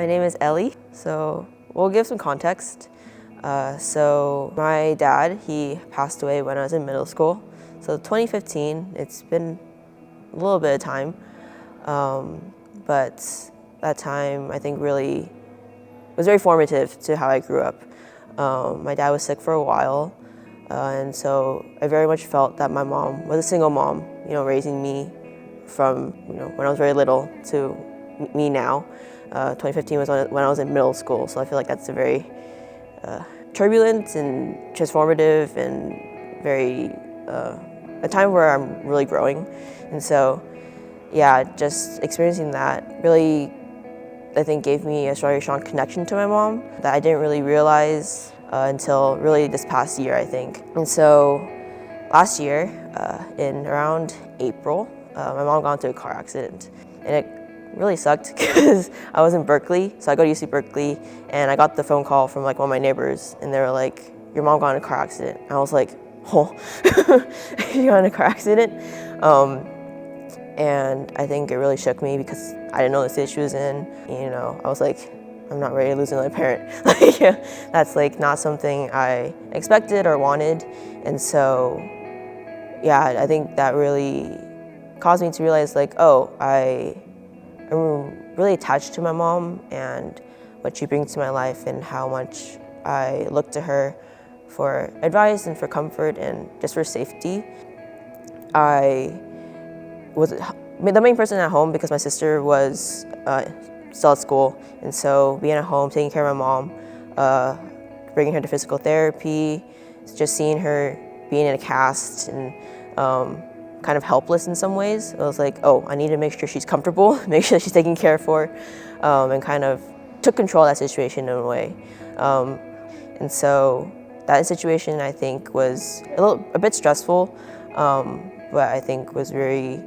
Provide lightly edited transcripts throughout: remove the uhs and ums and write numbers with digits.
My name is Ellie. So we'll give some context. So my dad, he passed away when I was in middle school. So 2015, it's been a little bit of time. But that time, I think, really was very formative to how I grew up. My dad was sick for a while, and so I very much felt that my mom was a single mom, raising me from, when I was very little to me now. 2015 was when I was in middle school, so I feel like that's a very turbulent and transformative and very, a time where I'm really growing. And so, yeah, just experiencing that really, I think, gave me a very strong connection to my mom that I didn't really realize until really this past year, I think. And so last year, in around April, my mom got into a car accident, and it really sucked because I was in Berkeley, so I go to UC Berkeley, and I got the phone call from one of my neighbors, and they were like, "Your mom got in a car accident." And I was like, "Oh, she got in a car accident?" And I think it really shook me because I didn't know the state she was in. I was like, I'm not ready to lose another parent. That's not something I expected or wanted. And so, yeah, I think that really caused me to realize I'm really attached to my mom and what she brings to my life and how much I look to her for advice and for comfort and just for safety. I was the main person at home because my sister was still at school, and so being at home, taking care of my mom, bringing her to physical therapy, just seeing her being in a cast and kind of helpless in some ways. I was like, oh, I need to make sure she's comfortable, make sure she's taken care for, and kind of took control of that situation in a way. And so that situation, I think, was a bit stressful, but I think was very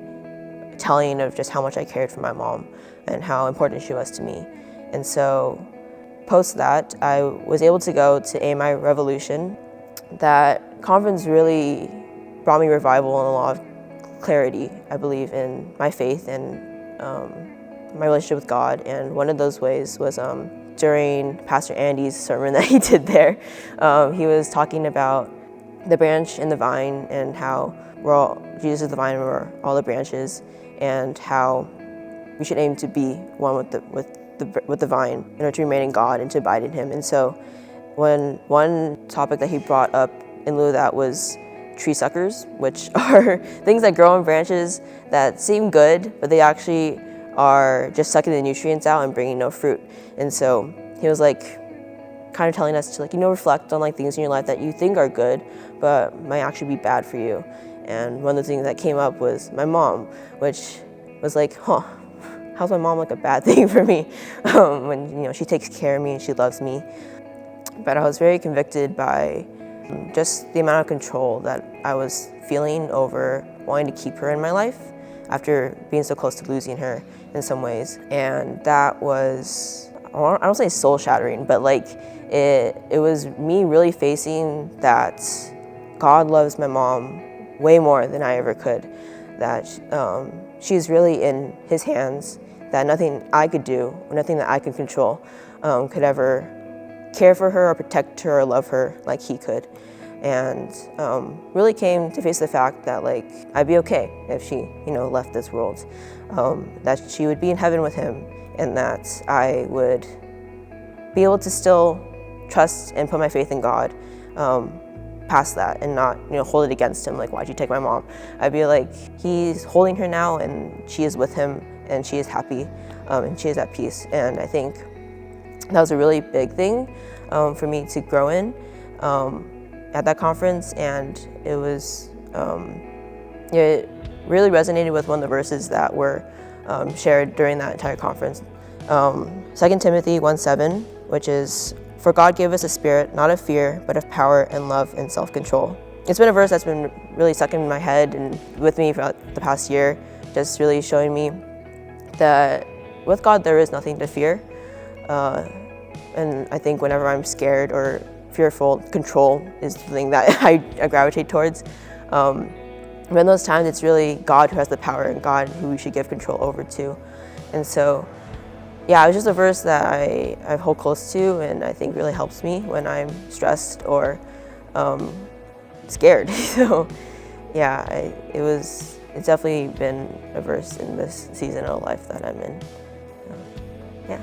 telling of just how much I cared for my mom and how important she was to me. And so post that, I was able to go to AMI Revolution. That conference really brought me revival and a lot of clarity, I believe, in my faith and my relationship with God. And one of those ways was during Pastor Andy's sermon that he did there. He was talking about the branch and the vine and how Jesus is the vine and we're all the branches, and how we should aim to be one with the vine in order to remain in God and to abide in Him. And so one topic that he brought up in lieu of that was tree suckers, which are things that grow on branches that seem good, but they actually are just sucking the nutrients out and bringing no fruit. And so he was kind of telling us to reflect on things in your life that you think are good, but might actually be bad for you. And one of the things that came up was my mom, which was how's my mom a bad thing for me? When she takes care of me and she loves me. But I was very convicted by just the amount of control that I was feeling over wanting to keep her in my life after being so close to losing her in some ways. And that was, I don't say soul shattering, but it was me really facing that God loves my mom way more than I ever could, that she's really in His hands, that nothing I could do, or nothing that I could control could ever care for her or protect her or love her like He could. And really came to face the fact that I'd be okay if she left this world, that she would be in heaven with Him, and that I would be able to still trust and put my faith in God past that and not hold it against Him, why'd you take my mom? I'd be He's holding her now and she is with Him and she is happy and she is at peace. And I think that was a really big thing for me to grow in at that conference. And it was it really resonated with one of the verses that were shared during that entire conference. 2 Timothy 1:7, which is, "For God gave us a spirit, not of fear, but of power and love and self-control." It's been a verse that's been really stuck in my head and with me for the past year, just really showing me that with God there is nothing to fear. And I think whenever I'm scared or fearful, control is the thing that I gravitate towards. But in those times, it's really God who has the power and God who we should give control over to. And so Yeah, it was just a verse that I hold close to, and I think really helps me when I'm stressed or scared. So yeah, it's definitely been a verse in this season of life that I'm in. Yeah.